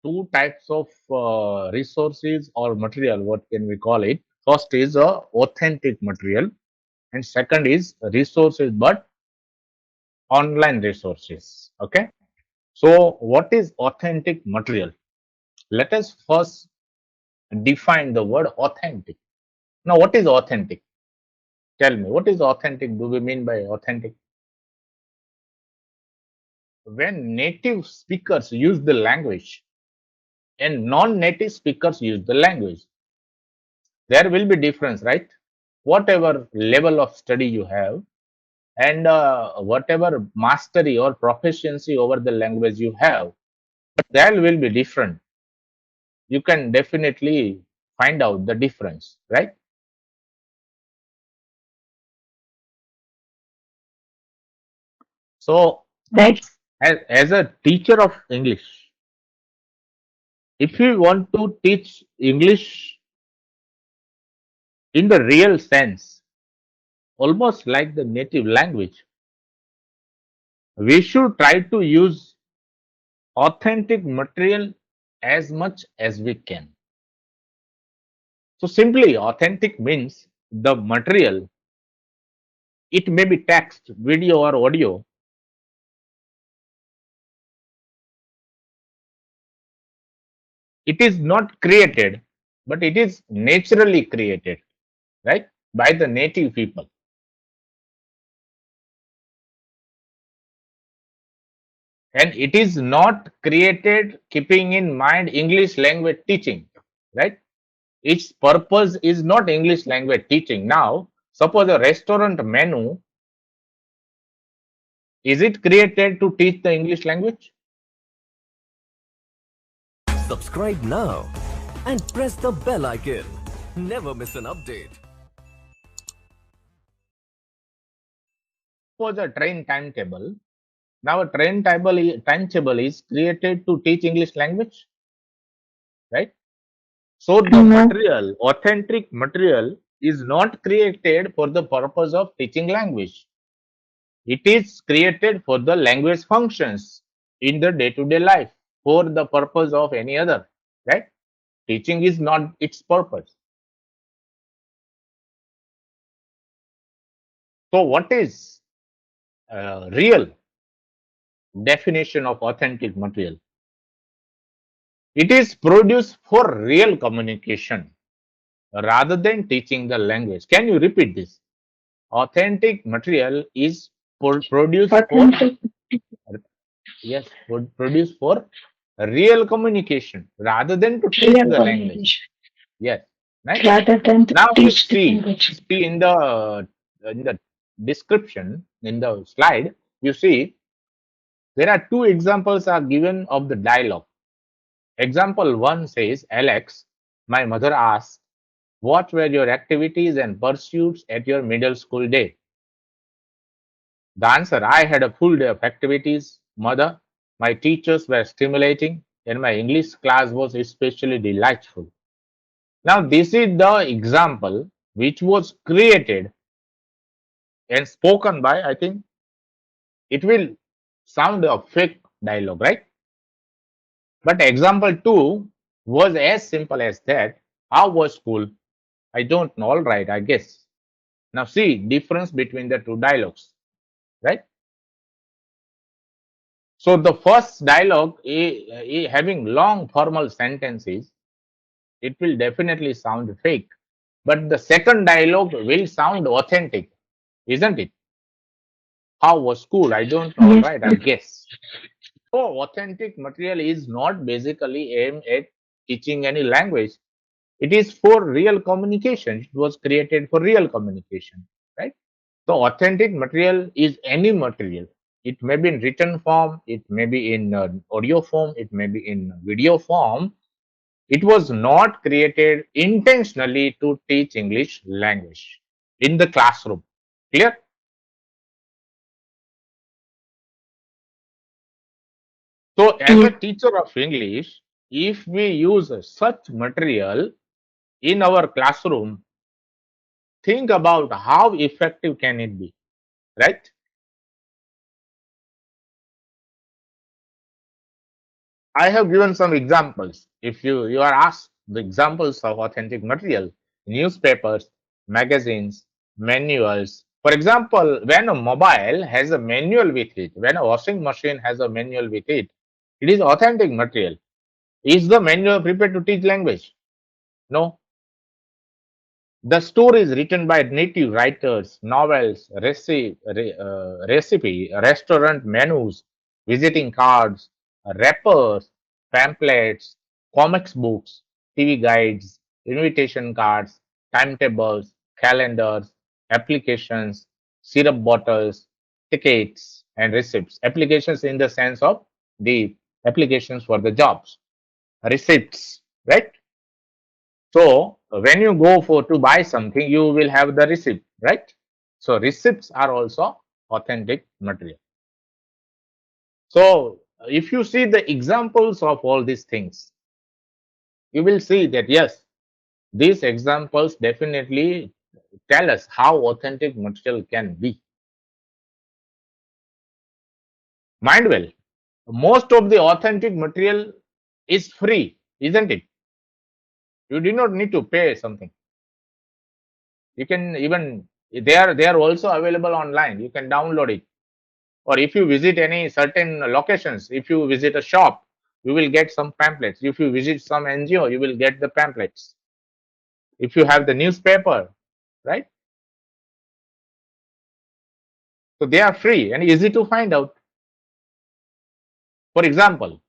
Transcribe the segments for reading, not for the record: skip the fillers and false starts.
two types of resources or material. What can we call it? First is authentic material, and second is resources, but online resources. Okay. So, what is authentic material? Let us first define the word authentic. Now, what is authentic? Tell me, what is authentic? Do we mean by authentic? When native speakers use the language and non-native speakers use the language, there will be difference, right? Whatever level of study you have and whatever mastery or proficiency over the language you have, there will be different. You can definitely find out the difference, right? So, Right. as a teacher of English, if you want to teach English in the real sense, almost like the native language, we should try to use authentic material as much as we can. So, simply authentic means the material, it may be text, video, or audio. It is not created, but it is naturally created, right, by the native people. And it is not created keeping in mind English language teaching, right? Its purpose is not English language teaching. Now, suppose a restaurant menu, is it created to teach the English language? Subscribe now and press the bell icon. Never miss an update. Suppose a train timetable. Now, a timetable is created to teach English language, right? So, the No. material, authentic material, is not created for the purpose of teaching language. It is created for the language functions in the day-to-day life for the purpose of any other, right? Teaching is not its purpose. So, what is real definition of authentic material? It is produced for real communication rather than teaching the language. Can you repeat this? Authentic material is produced for, Authentic. yes, produced for real communication rather than to teach Real the language. communication Yes, right. rather than to Now you teach the see, language. in the description in the slide, you see there are two examples are given of the dialogue. Example one says, Alex, my mother asked, what were your activities and pursuits at your middle school day? The answer, I had a full day of activities, mother. My teachers were stimulating and my English class was especially delightful. Now, this is the example which was created and spoken by, I think it will sound a fake dialogue, right? But example two was as simple as that. How was school? I don't know. All right, I guess. Now, see difference between the two dialogues, right? So, the first dialogue, having long formal sentences, it will definitely sound fake. But the second dialogue will sound authentic, isn't it? How was school? I don't know. All Yes. right, I guess. So, authentic material is not basically aimed at teaching any language. It is for real communication. It was created for real communication, right? So, authentic material is any material. It may be in written form, it may be in audio form, it may be in video form. It was not created intentionally to teach English language in the classroom. Clear? So, as a Yes. teacher of English, if we use such material in our classroom, think about how effective can it be, right? I have given some examples. If you are asked the examples of authentic material, newspapers, magazines, manuals. For example, when a mobile has a manual with it, when a washing machine has a manual with it is authentic material. Is the manual prepared to teach language? No. The stories written by native writers, novels, recipe, restaurant menus, visiting cards, wrappers, pamphlets, comics books, TV guides, invitation cards, timetables, calendars, applications, syrup bottles, tickets, and receipts. Applications in the sense of the applications for the jobs, receipts, right? So when you go for to buy something, you will have the receipt, right? So receipts are also authentic material. So if you see the examples of all these things, you will see that yes, these examples definitely tell us how authentic material can be. Mind well, most of the authentic material is free, isn't it? You do not need to pay something. You can even they are also available online. You can download it. Or if you visit any certain locations, if you visit a shop, you will get some pamphlets. If you visit some NGO, you will get the pamphlets. If you have the newspaper, right? So they are free and easy to find out. For example,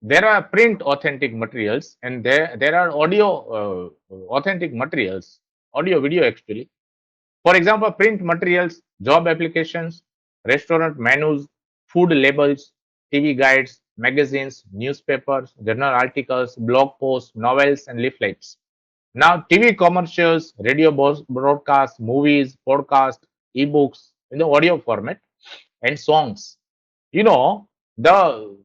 there are print authentic materials and there are audio authentic materials, audio video actually. For example, print materials, job applications, restaurant menus, food labels, TV guides, magazines, newspapers, journal articles, blog posts, novels, and leaflets. Now, TV commercials, radio broadcasts, movies, podcasts, ebooks in the audio format, and songs. You know, the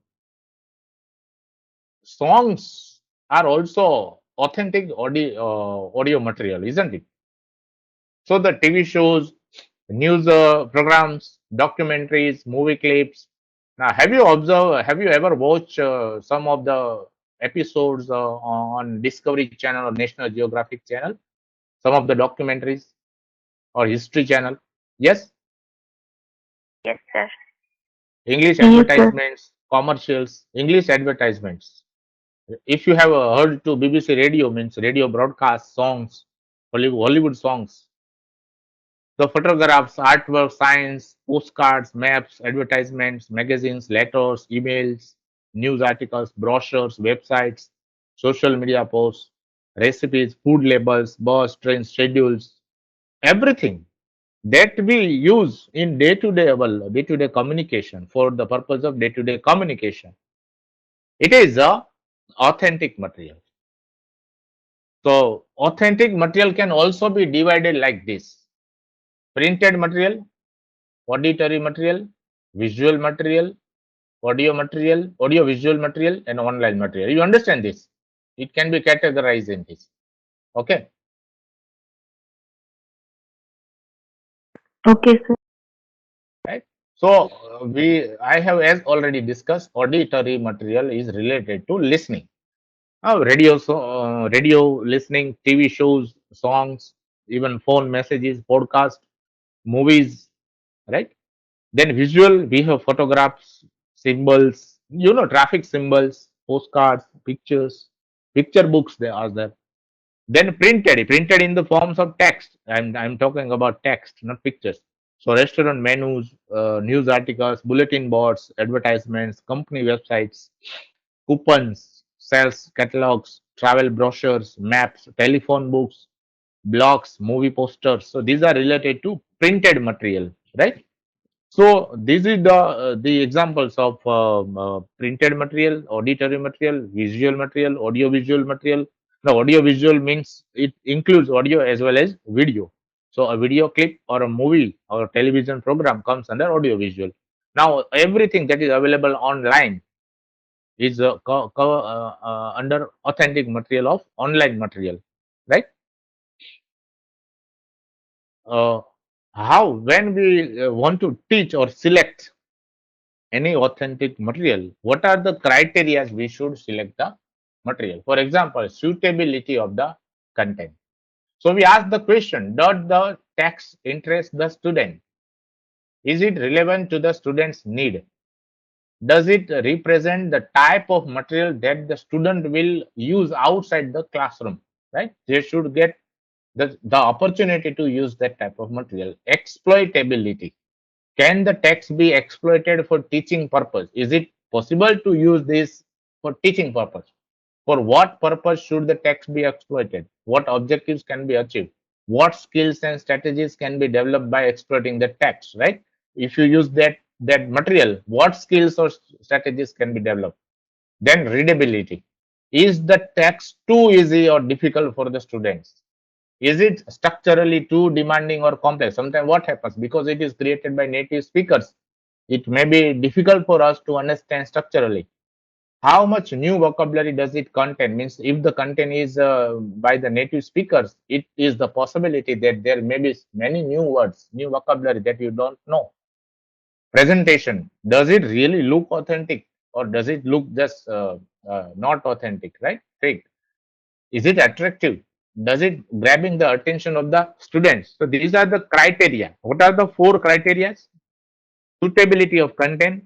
songs are also authentic audio material, isn't it? So the TV shows, news programs, documentaries, movie clips. Now, have you ever watched some of the episodes on Discovery Channel or National Geographic Channel? Some of the documentaries or History Channel? Yes, Yes, sir. English Yes, sir. advertisements, commercials, English advertisements. If you have heard to BBC radio, means radio broadcast songs, Hollywood songs, the photographs, artwork, signs, postcards, maps, advertisements, magazines, letters, emails, news articles, brochures, websites, social media posts, recipes, food labels, bus, train schedules, everything that we use in day-to-day day-to-day communication for the purpose of day-to-day communication. It is a authentic material. So authentic material can also be divided like this: printed material, auditory material, visual material, audio material, audio visual material, and online material. You understand this? It can be categorized in this. Okay, Okay, sir. right? So I have as already discussed, auditory material is related to listening. Radio listening, TV shows, songs, even phone messages, podcast, movies, right? Then visual, we have photographs, symbols, traffic symbols, postcards, pictures, picture books. They are there. Then printed in the forms of text. I'm talking about text, not pictures. So restaurant menus, news articles, bulletin boards, advertisements, company websites, coupons, sales catalogs, travel brochures, maps, telephone books, blogs, movie posters. So these are related to printed material, right? So this is the examples of printed material, auditory material, visual material, audio visual material. Now, audio visual means it includes audio as well as video. So a video clip or a movie or a television program comes under audio visual. Now everything that is available online is under authentic material of online material, right? Uh, how when we want to teach or select any authentic material, what are the criteria we should select the material? For example, suitability of the content. So we ask the question, does the text interest the student? Is it relevant to the student's need? Does it represent the type of material that the student will use outside the classroom? Right? They should get the opportunity to use that type of material. Exploitability. Can the text be exploited for teaching purpose? Is it possible to use this for teaching purpose? For what purpose should the text be exploited? What objectives can be achieved? What skills and strategies can be developed by exploiting the text, right? If you use that material, what skills or strategies can be developed? Then readability. Is the text too easy or difficult for the students? Is it structurally too demanding or complex? Sometimes what happens, because it is created by native speakers, it may be difficult for us to understand structurally. How much new vocabulary does it contain? Means if the content is by the native speakers, it is the possibility that there may be many new words, new vocabulary that you don't know. Presentation, does it really look authentic, or does it look just not authentic, right? Fake. Is it attractive? Does it grabbing the attention of the students? So these are the criteria. What are the four criteria? Suitability of content,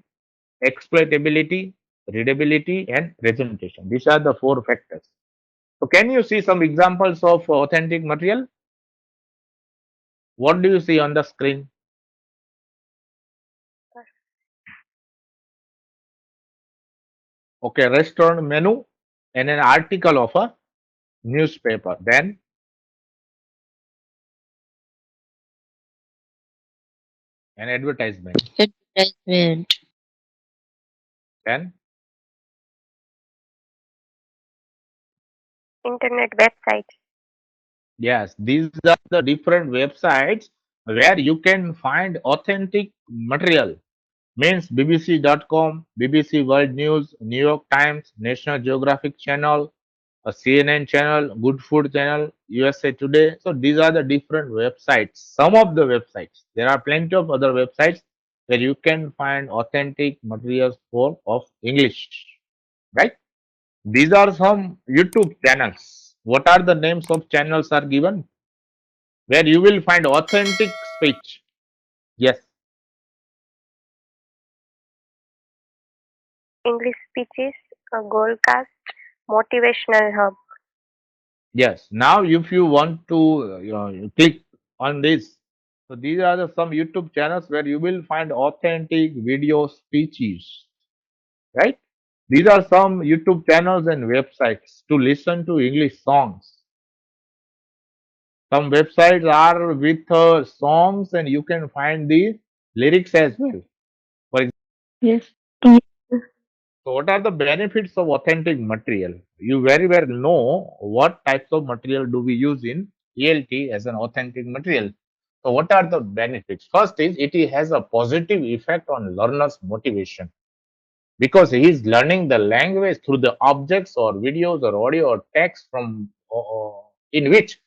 exploitability, readability, and presentation. These are the four factors. So can you see some examples of authentic material? What do you see on the screen? Okay, restaurant menu and an article of a newspaper. Then an advertisement. Advertisement. Then Internet website. yes, these are the different websites where you can find authentic material. Means BBC.com, BBC World News, New York Times, National Geographic Channel, a CNN channel, Good Food channel, USA Today. So these are the different websites. Some of the websites. There are plenty of other websites where you can find authentic materials for of English. Right? These are some YouTube channels. What are the names of channels are given? Where you will find authentic speech. Yes. English speeches. A Goldcast. Motivational hub. Yes. Now, if you want to click on this, so these are some YouTube channels where you will find authentic video speeches, right? These are some YouTube channels and websites to listen to English songs. Some websites are with songs, and you can find the lyrics as well. For Yes. So, what are the benefits of authentic material? You very well know what types of material do we use in ELT as an authentic material. So, what are the benefits? First is it has a positive effect on learner's motivation because he is learning the language through the objects or videos or audio or text from in which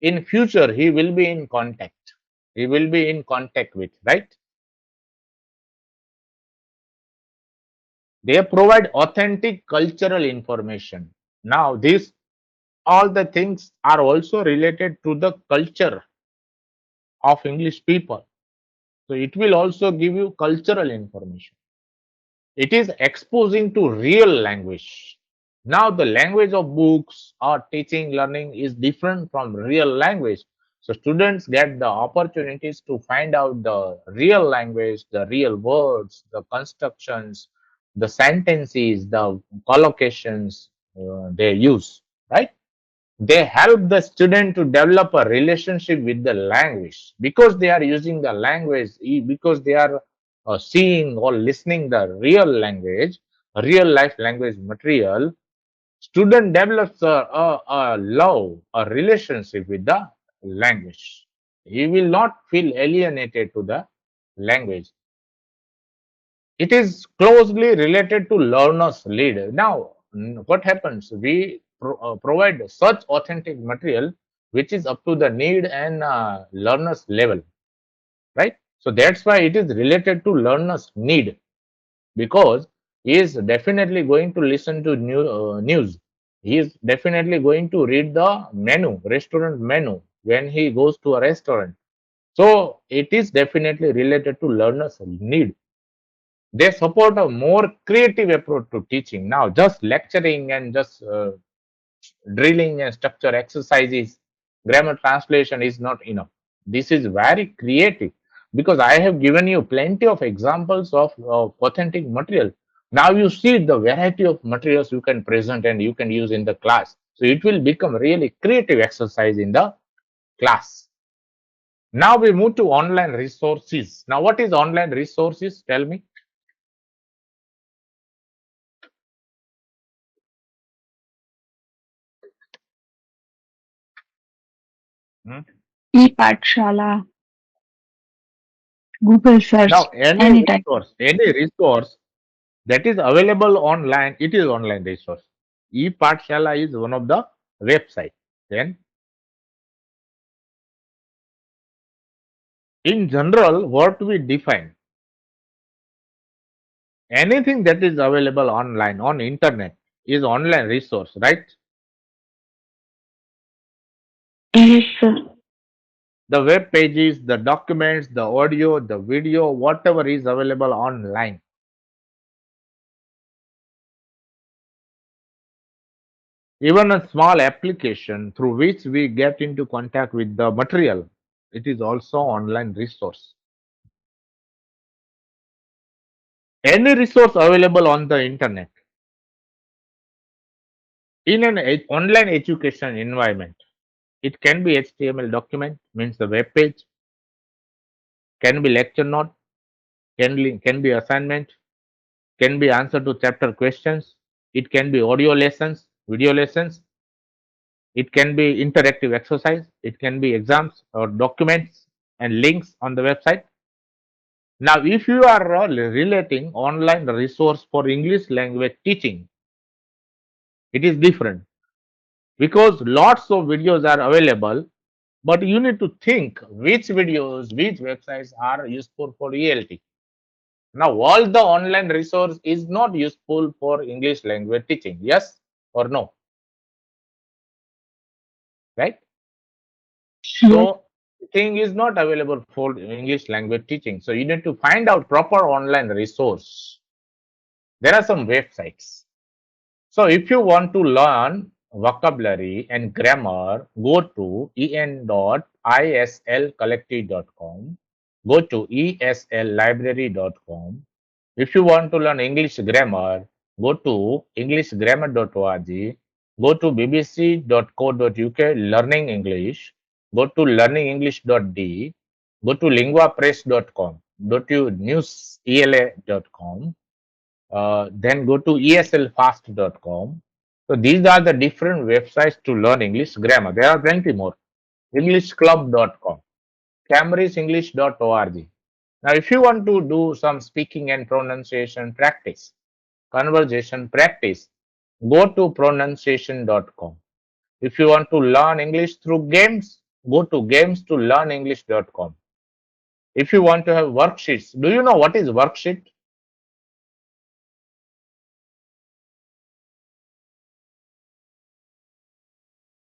in future he will be in contact. He will be in contact with, right? They provide authentic cultural information. Now, these all the things are also related to the culture of English people. So it will also give you cultural information. It is exposing to real language. Now the language of books or teaching learning is different from real language. So students get the opportunities to find out the real language, the real words, the constructions, the sentences, the collocations they use, right? They help the student to develop a relationship with the language because they are using the language, because they are seeing or listening the real language, real life language material. Student develops a love, a relationship with the language. He will not feel alienated to the language. It is closely related to learner's lead. Now, what happens? We provide such authentic material which is up to the need and learner's level, right? So that's why it is related to learner's need. because he is definitely going to listen to news. He is definitely going to read the menu, restaurant menu, when he goes to a restaurant. So it is definitely related to learners' need. They support a more creative approach to teaching. Now, just lecturing and just drilling and structure exercises, grammar translation is not enough. This is very creative because I have given you plenty of examples of authentic material. Now you see the variety of materials you can present and you can use in the class. So it will become really creative exercise in the class. Now we move to online resources. Now what is online resources? Tell me. Hmm? e-Pathshala, Google Now search, anytime. any resource that is available online, it is online resource. E-Pathshala is one of the website. Then in general, what we define, anything that is available online on internet is online resource, right? Yes, sir. The web pages, the documents, the audio, the video, whatever is available online. Even a small application through which we get into contact with the material, it is also online resource. Any resource available on the internet in an online education environment, it can be HTML document, means the web page, can be lecture note, can be assignment, can be answer to chapter questions, it can be audio lessons, video lessons, it can be interactive exercise, it can be exams or documents and links on the website. Now, if you are relating online resource for English language teaching, it is different because lots of videos are available, but you need to think which videos, which websites are useful for ELT. Now, all the online resource is not useful for English language teaching. Yes or no? Right? Yes. So, thing is not available for English language teaching. So, you need to find out proper online resource. There are some websites. So, if you want to learn vocabulary and grammar, go to en.islcollective.com, go to esllibrary.com. If you want to learn English grammar, go to englishgrammar.org, go to bbc.co.uk learning English, go to learningenglish.de, go to linguapress.com, go to newsela.com, then go to eslfast.com. So these are the different websites to learn English grammar. There are plenty more. Englishclub.com, cambridgeenglish.org. Now, if you want to do some speaking and pronunciation practice, conversation practice, go to pronunciation.com. If you want to learn English through games, go to games-to-learn-english.com. If you want to have worksheets, do you know what is worksheet?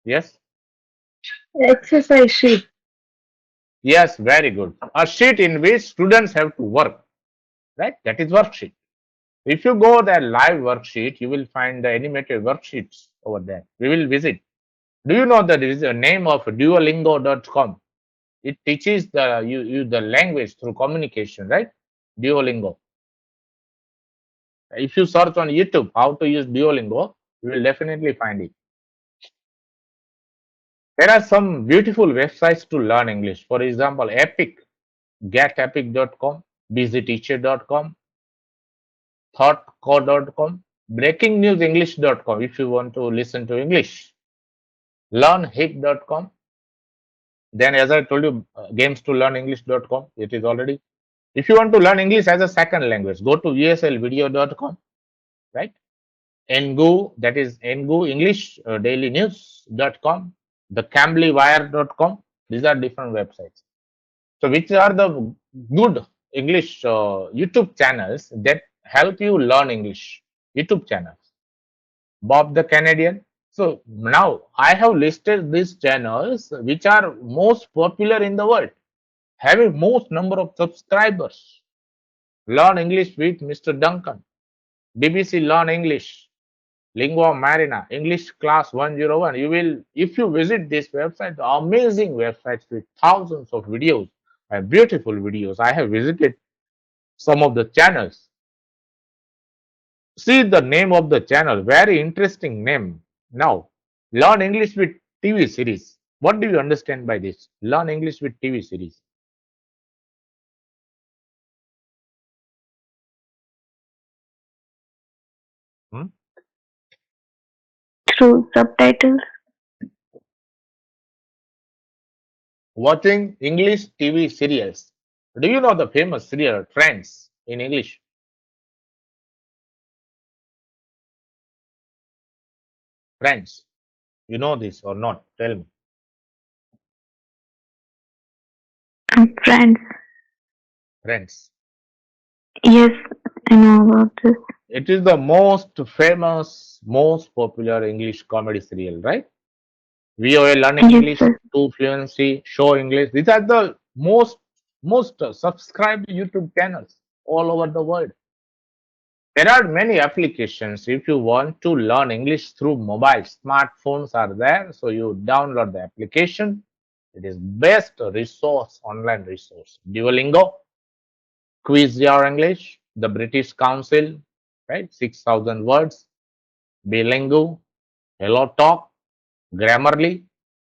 Yes? Exercise sheet. Yes, very good. A sheet in which students have to work, right? That is worksheet. If you go there live worksheet, you will find the animated worksheets over there. We will visit. Do you know that there is a name of Duolingo.com? It teaches you the language through communication, right? Duolingo. If you search on YouTube how to use Duolingo, you will definitely find it. There are some beautiful websites to learn English. For example, Epic, getepic.com, busyteacher.com, thoughtco.com, breakingnewsenglish.com if you want to listen to English, learnhit.com. Then, as I told you, games to learn English.com, it is already. If you want to learn English as a second language, go to eslvideo.com, right? Engu, that is Engu English Daily News.com, the CamblyWire.com. These are different websites. So, which are the good English YouTube channels that help you learn English YouTube channels. Bob the Canadian. So now I have listed these channels which are most popular in the world, having most number of subscribers. Learn English with Mr. Duncan, BBC Learn English, Lingua Marina, English Class 101. You will, if you visit this website, amazing websites with thousands of videos and beautiful videos. I have visited some of the channels. See the name of the channel, very interesting name. Now, Learn English with TV series. What do you understand by this? Learn English with TV series. Hmm? Through subtitles. Watching English TV serials. Do you know the famous serial Friends in English? Friends. You know this or not? Tell me. Friends. Friends. Yes, I know about this. It is the most famous, most popular English comedy serial, right? VOA Learning Yes, English, sir. To Fluency, Show English. These are the most subscribed YouTube channels all over the world. There are many applications if you want to learn English through mobile. Smartphones are there, so you download the application. It is best resource, online resource. Duolingo, Quiz Your English, the British Council, right? 6,000 words. Bilingual, Hello Talk, Grammarly,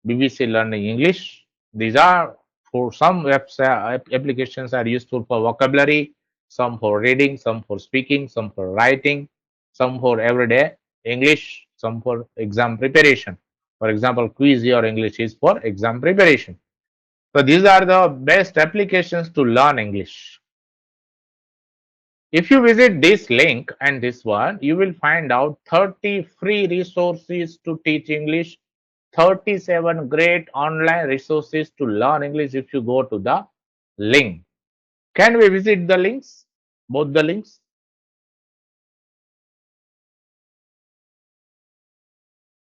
BBC Learning English. These are for some website applications are useful for vocabulary, some for reading, some for speaking, some for writing, some for everyday English, some for exam preparation. For example, Quiz Your English is for exam preparation. So these are the best applications to learn English. If you visit this link and this one, you will find out 30 free resources to teach English, 37 great online resources to learn English if you go to the link. Can we visit the links? Both the links?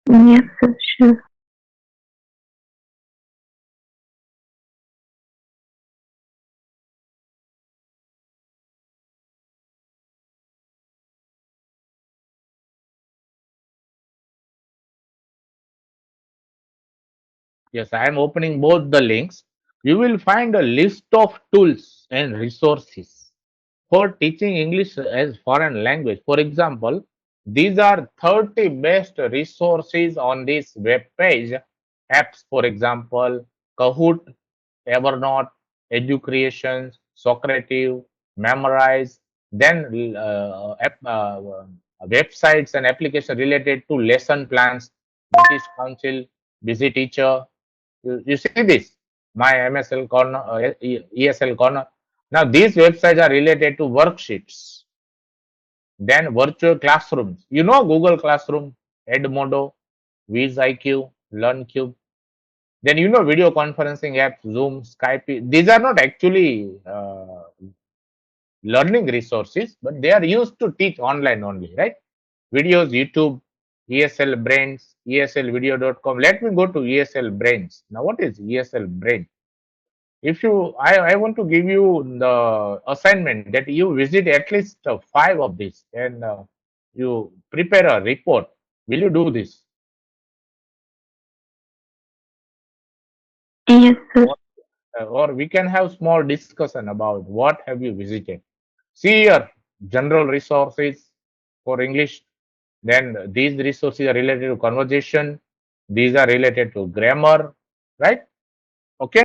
Yes, sir, sure. Yes, I am opening both the links. You will find a list of tools and resources for teaching English as foreign language. For example, these are 30 best resources on this web page. Apps, for example, Kahoot, Evernote, Educreations, Socrative, Memorize, then websites and applications related to lesson plans, British Council, Busy Teacher. You see this, my MSL corner, ESL corner. Now these websites are related to worksheets, then virtual classrooms. You know Google Classroom, Edmodo, VizIQ, LearnCube. Then you know video conferencing apps, Zoom, Skype. These are not actually learning resources, but they are used to teach online only, right? Videos, YouTube, ESL Brains, ESLvideo.com. Let me go to ESL Brains. Now, what is ESL Brains? If you, I want to give you the assignment that you visit at least 5 of these and you prepare a report. Will you do this? Yes, sir. Or we can have small discussion about what have you visited. See here, general resources for English. Then these resources are related to conversation. These are related to grammar, right? Okay.